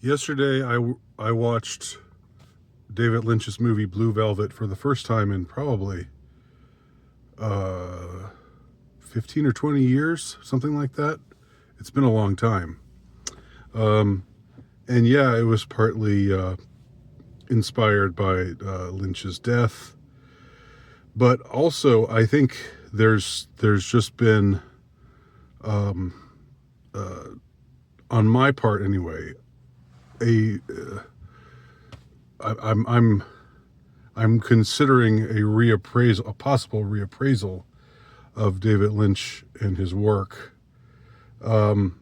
Yesterday, I watched David Lynch's movie Blue Velvet for the first time in probably uh, 15 or 20 years, something like that. It's been a long time. Um, and yeah, it was partly inspired by Lynch's death, but also I think there's just been, um, uh, on my part anyway, a I'm considering a possible reappraisal of David Lynch and his work. Um,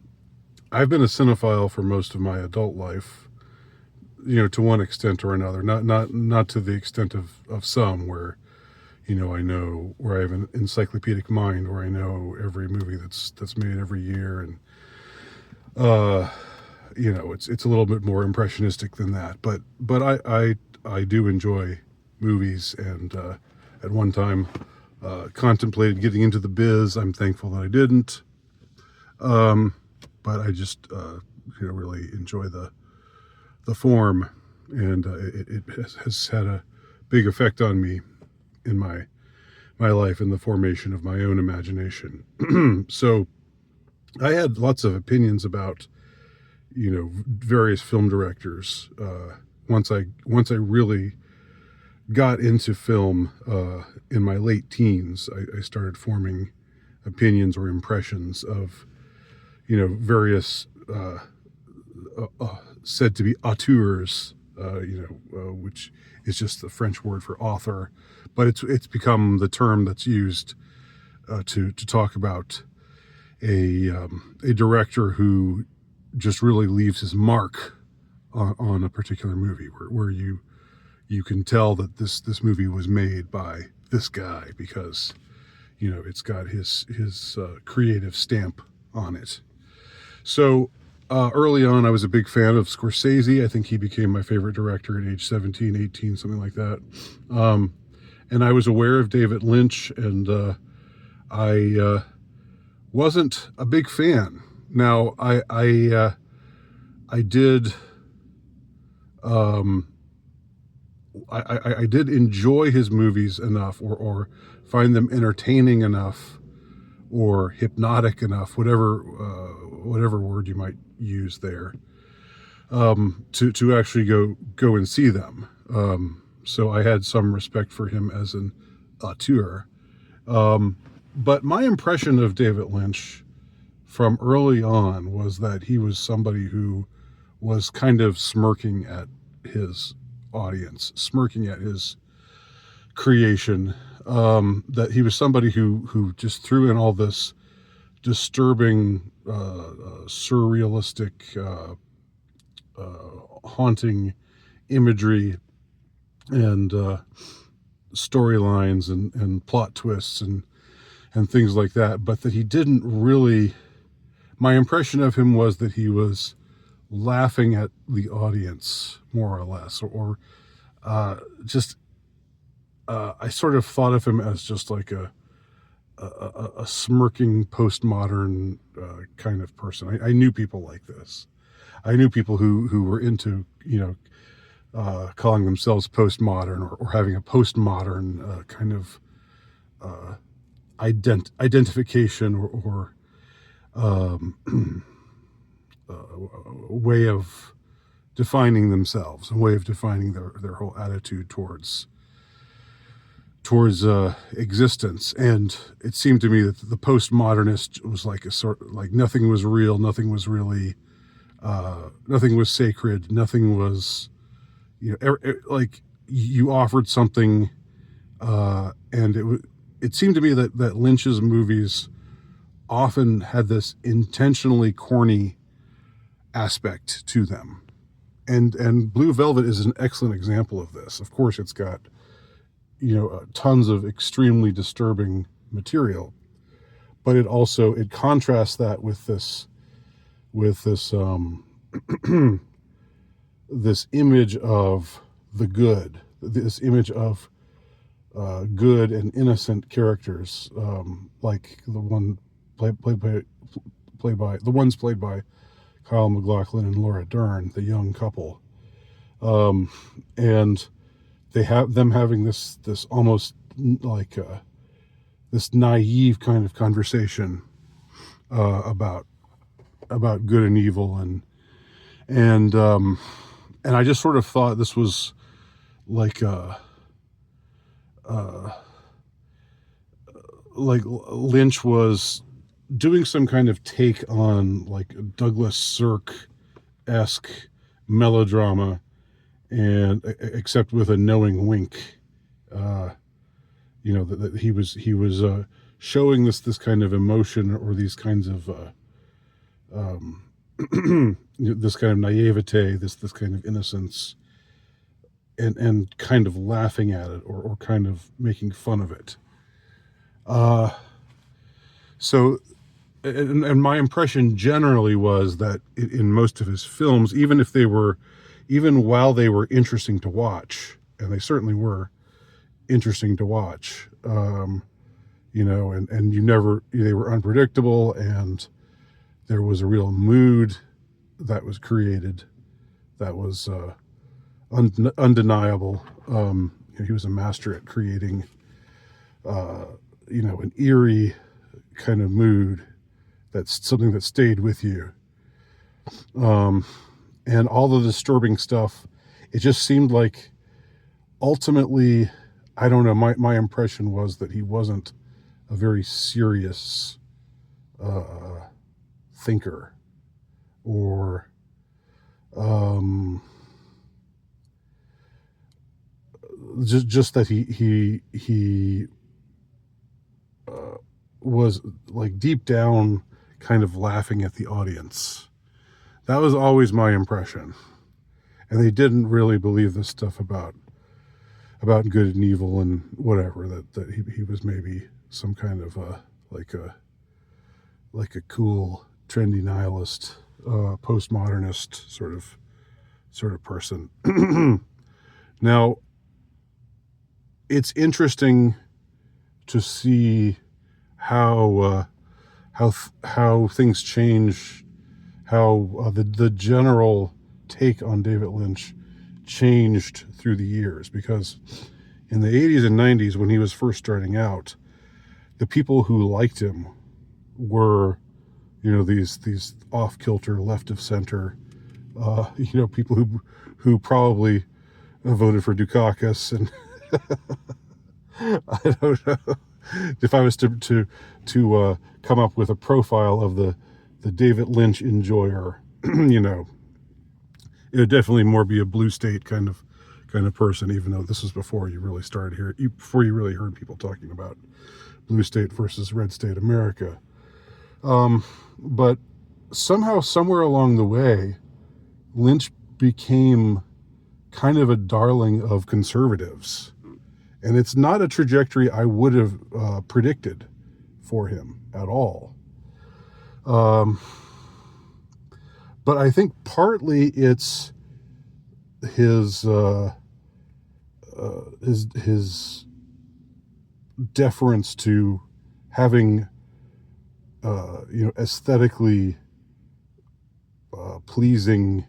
I've been a cinephile for most of my adult life, to one extent or another. Not to the extent of some where, I know, where I have an encyclopedic mind, where I know every movie that's made every year, and uh, it's a little bit more impressionistic than that. But I do enjoy movies, and at one time contemplated getting into the biz. I'm thankful that I didn't. Um, but I just really enjoy the form, and it has had a big effect on me in my life and the formation of my own imagination. So I had lots of opinions about various film directors. Once I really got into film in my late teens, I started forming opinions or impressions of various said to be auteurs, which is just the French word for author, but it's become the term that's used to talk about a director who just really leaves his mark on a particular movie, where you can tell that this movie was made by this guy because it's got his creative stamp on it. So early on, I was a big fan of Scorsese. I think he became my favorite director at age 17, 18, something like that. And I was aware of David Lynch, and I wasn't a big fan. Now, I did um, I did enjoy his movies enough, or find them entertaining enough, or hypnotic enough, whatever word you might use there, to actually go and see them. So I had some respect for him as an auteur. But my impression of David Lynch from early on was that he was somebody who was kind of smirking at his audience, smirking at his creation. That he was somebody who just threw in all this disturbing, surrealistic, haunting imagery and storylines and plot twists and things like that, but that he didn't really. My impression of him was that he was laughing at the audience, more or less, or just. I sort of thought of him as just like a smirking postmodern kind of person. I knew people like this. I knew people who were into calling themselves postmodern, or having a postmodern kind of identification, or way of defining themselves, a way of defining their whole attitude towards existence. And it seemed to me that the postmodernist was like a sort, like nothing was real, nothing was really, nothing was sacred, nothing was, like you offered something, and it seemed to me that Lynch's movies often had this intentionally corny aspect to them, and Blue Velvet is an excellent example of this. Of course, it's got tons of extremely disturbing material, but it contrasts that with this this image of the good, this image of good and innocent characters, like the ones played by Kyle MacLachlan and Laura Dern, the young couple, and they have them having this almost like this naive kind of conversation about good and evil, and I just sort of thought this was like Lynch was doing some kind of take on like Douglas Sirk-esque melodrama, and except with a knowing wink. That he was showing this kind of emotion, or these kinds of this kind of naivete, this kind of innocence, and kind of laughing at it, or kind of making fun of it. So, and my impression generally was that in most of his films, even while they were interesting to watch, and they certainly were interesting to watch, and they were unpredictable, and there was a real mood that was created that was undeniable. He was a master at creating, an eerie kind of mood. That's something that stayed with you. And all the disturbing stuff, it just seemed like ultimately, I don't know, my impression was that he wasn't a very serious thinker, or just that he was like deep down kind of laughing at the audience. That was always my impression. And they didn't really believe this stuff about good and evil and whatever, that he was maybe some kind of like a cool, trendy nihilist, postmodernist sort of person. Now, it's interesting to see how things change, how the general take on David Lynch changed through the years, because in the 80s and 90s, when he was first starting out, the people who liked him were, these off-kilter, left of center, people who probably voted for Dukakis, and I don't know. If I was to come up with a profile of the David Lynch enjoyer, it would definitely more be a blue state kind of person, even though this was before you really before you really heard people talking about blue state versus red state America. But somehow, somewhere along the way, Lynch became kind of a darling of conservatives. And it's not a trajectory I would have predicted for him at all. But I think partly it's his deference to having aesthetically pleasing,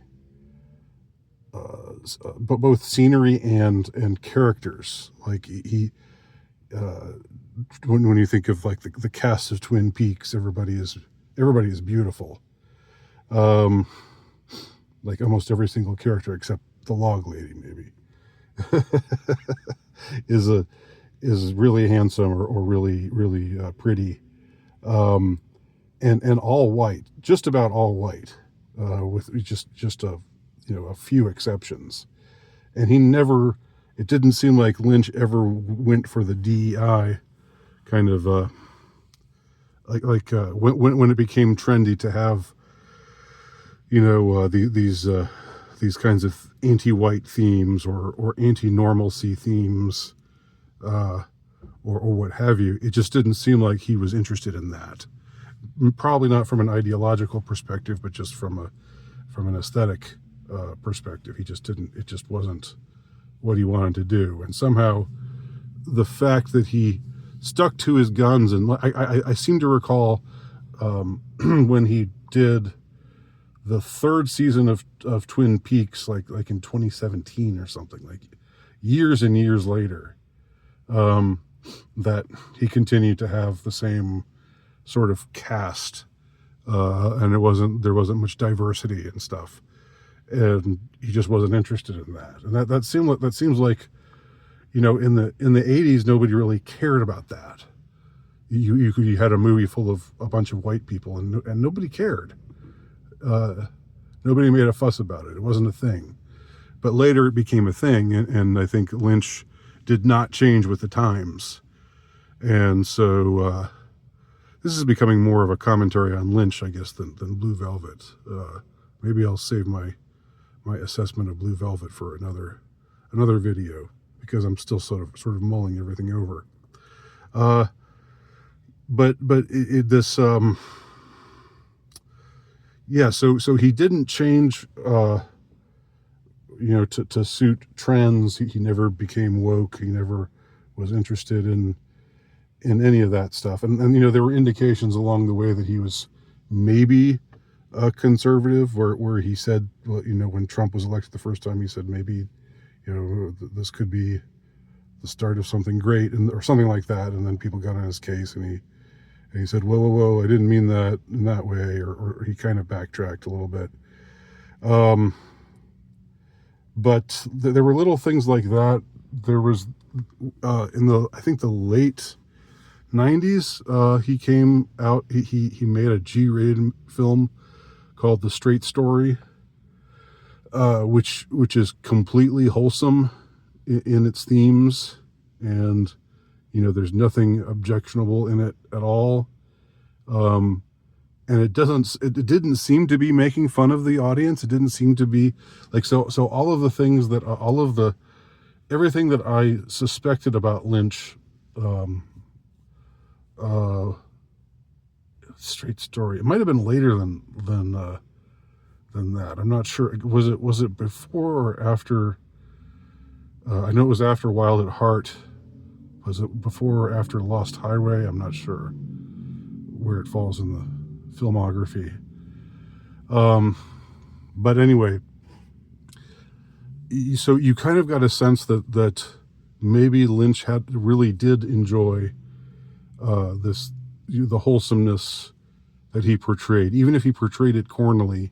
but both scenery and characters. Like he when you think of like the cast of Twin Peaks, everybody is beautiful. Like almost every single character except the log lady, maybe, is really handsome, or really pretty, and all white, just about all white, with just a few exceptions. And it didn't seem like Lynch ever went for the DEI kind of when it became trendy to have these kinds of anti-white themes, or anti-normalcy themes, or what have you. It just didn't seem like he was interested in that. Probably not from an ideological perspective, but just from an aesthetic perspective. It just wasn't what he wanted to do. And somehow the fact that he stuck to his guns, and I seem to recall when he did the third season of Twin Peaks, like in 2017 or something, like years and years later, that he continued to have the same sort of cast, and there wasn't much diversity and stuff, and he just wasn't interested in that. And that seems like, in the 80s, nobody really cared about that. You had a movie full of a bunch of white people, and nobody cared. Nobody made a fuss about it. It wasn't a thing. But later it became a thing, and I think Lynch did not change with the times. And so this is becoming more of a commentary on Lynch, I guess, than Blue Velvet. Maybe I'll save my assessment of Blue Velvet for another video, because I'm still sort of mulling everything over. But this yeah, so he didn't change to suit trends. He never became woke. He never was interested in any of that stuff. And there were indications along the way that he was maybe a conservative, where he said, well, when Trump was elected the first time, he said maybe this could be the start of something great, or something like that. And then people got on his case, and he said, whoa, I didn't mean that in that way, or he kind of backtracked a little bit. But there were little things like that. There was, I think the late 90s, he came out, he made a G-rated film called The Straight Story, which is completely wholesome in its themes, and there's nothing objectionable in it at all. And it didn't seem to be making fun of the audience. It didn't seem to be like, so all of the things that, everything that I suspected about Lynch, Straight Story, it might have been later than that. I'm not sure. Was it before or after? I know it was after Wild at Heart. Was it before or after Lost Highway? I'm not sure where it falls in the filmography. But anyway, so you kind of got a sense that maybe Lynch really did enjoy the wholesomeness that he portrayed. Even if he portrayed it cornily,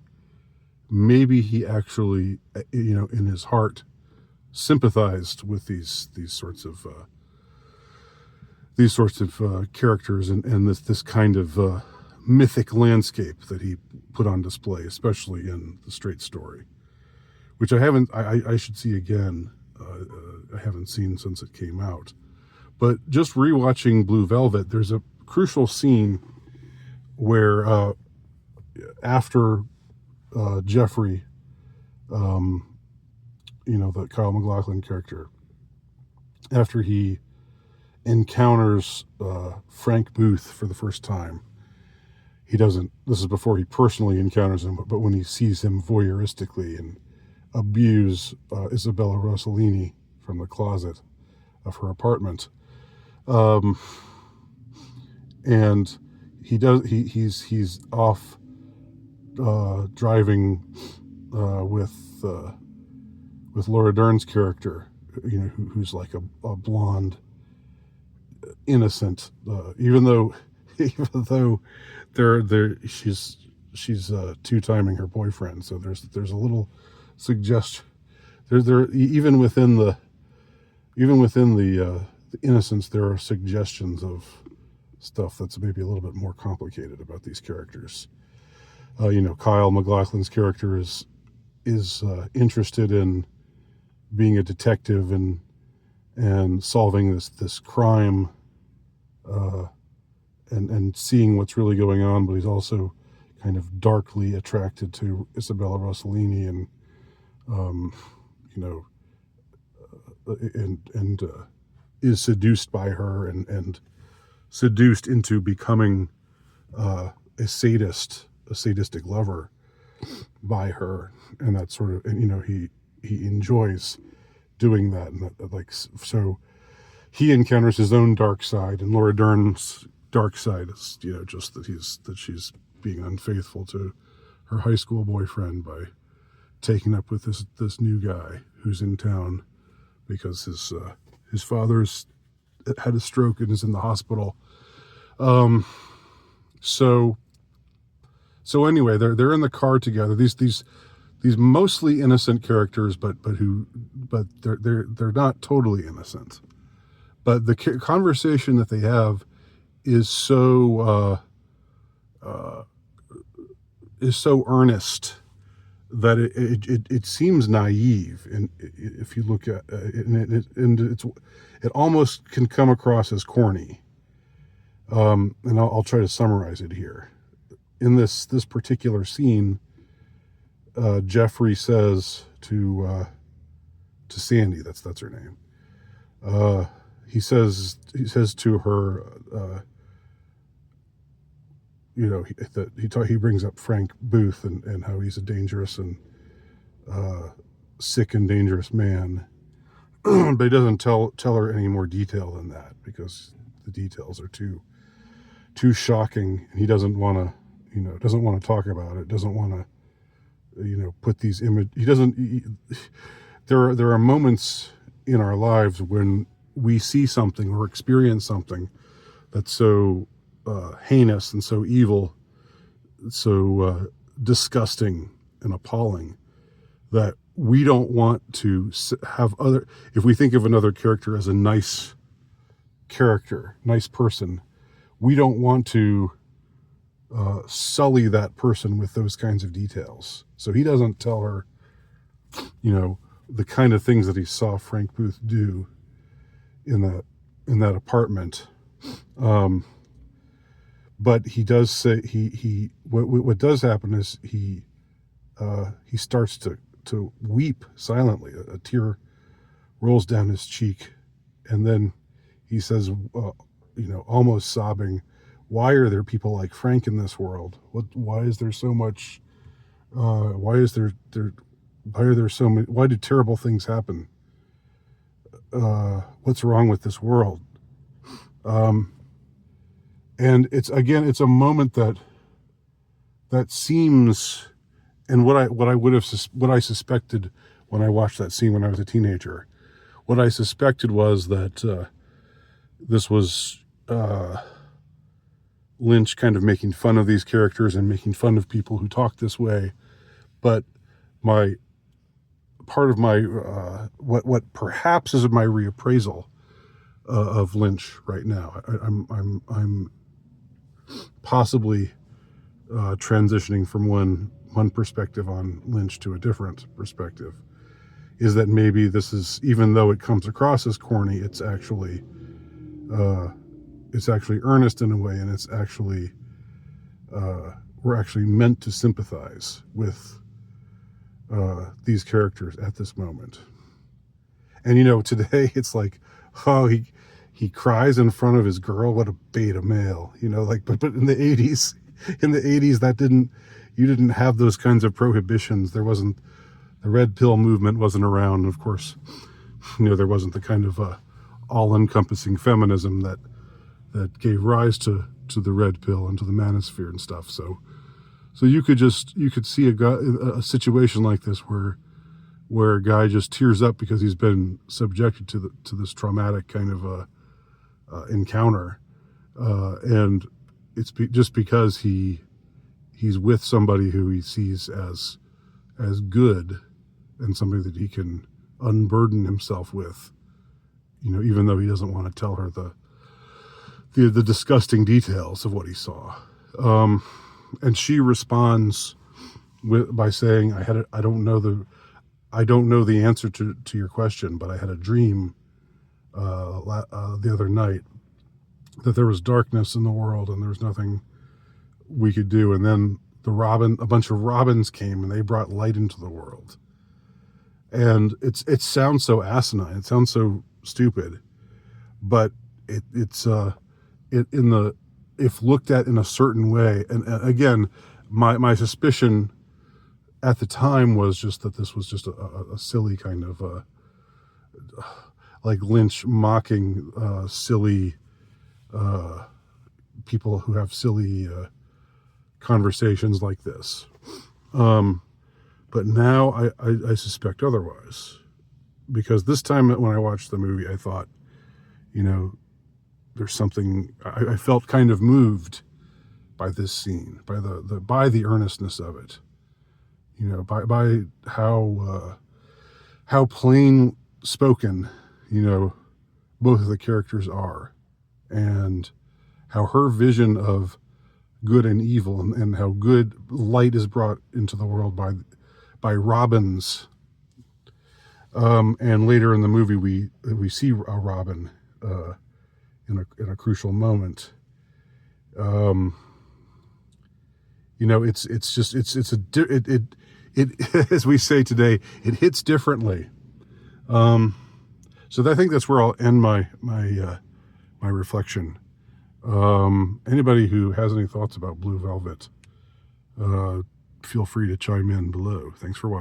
maybe he actually, in his heart, sympathized with these sorts of characters and this kind of mythic landscape that he put on display, especially in The Straight Story, which I should see again. I haven't seen since it came out. But just rewatching Blue Velvet, there's a crucial scene where after Jeffrey, the Kyle MacLachlan character, after he encounters Frank Booth for the first time, this is before he personally encounters him, but when he sees him voyeuristically and abuse Isabella Rossellini from the closet of her apartment, and he's off driving with Laura Dern's character, who's like a blonde innocent, even though she's two-timing her boyfriend. So there's a little suggestion there even within the innocence, there are suggestions of stuff that's maybe a little bit more complicated about these characters. Kyle MacLachlan's character is interested in being a detective and solving this crime, and seeing what's really going on, but he's also kind of darkly attracted to Isabella Rossellini, and is seduced by her and seduced into becoming a sadistic lover by her, and that sort of, and he enjoys doing that, and so he encounters his own dark side, and Laura Dern's dark side is just that she's being unfaithful to her high school boyfriend by taking up with this new guy who's in town because his father's had a stroke and is in the hospital. So anyway, they're in the car together. These mostly innocent characters, but they're not totally innocent. But the conversation that they have is so earnest that it seems naive, and if you look at it almost can come across as corny. And I'll try to summarize it here. In this particular scene, Jeffrey says to Sandy, that's her name. He says to her, he brings up Frank Booth and how he's a dangerous and sick and dangerous man, but he doesn't tell her any more detail than that because the details are too shocking, and he doesn't want to talk about it. Doesn't want to put these there are moments in our lives when we see something or experience something that's so heinous and so evil, so disgusting and appalling that we don't want to have if we think of another character as a nice character, nice person, we don't want to sully that person with those kinds of details. So he doesn't tell her, the kind of things that he saw Frank Booth do in that apartment. But he does say what does happen is he starts to weep silently. A tear rolls down his cheek, and then he says, almost sobbing, "Why are there people like Frank in this world? Why is there so much? Why are there so many? Why do terrible things happen? What's wrong with this world?" And it's a moment that seems, and what I suspected when I watched that scene when I was a teenager, what I suspected was that this was Lynch kind of making fun of these characters and making fun of people who talk this way. But part of my what perhaps is my reappraisal of Lynch right now, I'm possibly transitioning from one perspective on Lynch to a different perspective, is that maybe this is, even though it comes across as corny, it's actually earnest in a way, and it's actually we're actually meant to sympathize with these characters at this moment. And today it's like, oh, he cries in front of his girl. What a beta male, but in the 80s, you didn't have those kinds of prohibitions. There wasn't, the red pill movement wasn't around. Of course, there wasn't the kind of all-encompassing feminism that gave rise to the red pill and to the manosphere and stuff. So you could see a situation like this where a guy just tears up because he's been subjected to this traumatic kind of encounter, and it's just because he's with somebody who he sees as good and somebody that he can unburden himself with, even though he doesn't want to tell her the disgusting details of what he saw. And she responds by saying, I don't know the answer to your question, but I had a dream the other night that there was darkness in the world and there was nothing we could do. And then a bunch of robins came and they brought light into the world. And it sounds so asinine. It sounds so stupid, but if looked at in a certain way, and again, my suspicion at the time was just that this was just a silly kind of like Lynch mocking silly people who have silly conversations like this. But now I suspect otherwise, because this time when I watched the movie, I thought, you know, there's something, I felt kind of moved by this scene, by the earnestness of it, you know, by how plain spoken, you know, both of the characters are, and how her vision of good and evil, and how good light is brought into the world by Robin's. And later in the movie, we see a Robin in a crucial moment. You know, it's as we say today, it hits differently. So I think that's where I'll end my reflection. Anybody who has any thoughts about Blue Velvet, feel free to chime in below. Thanks for watching.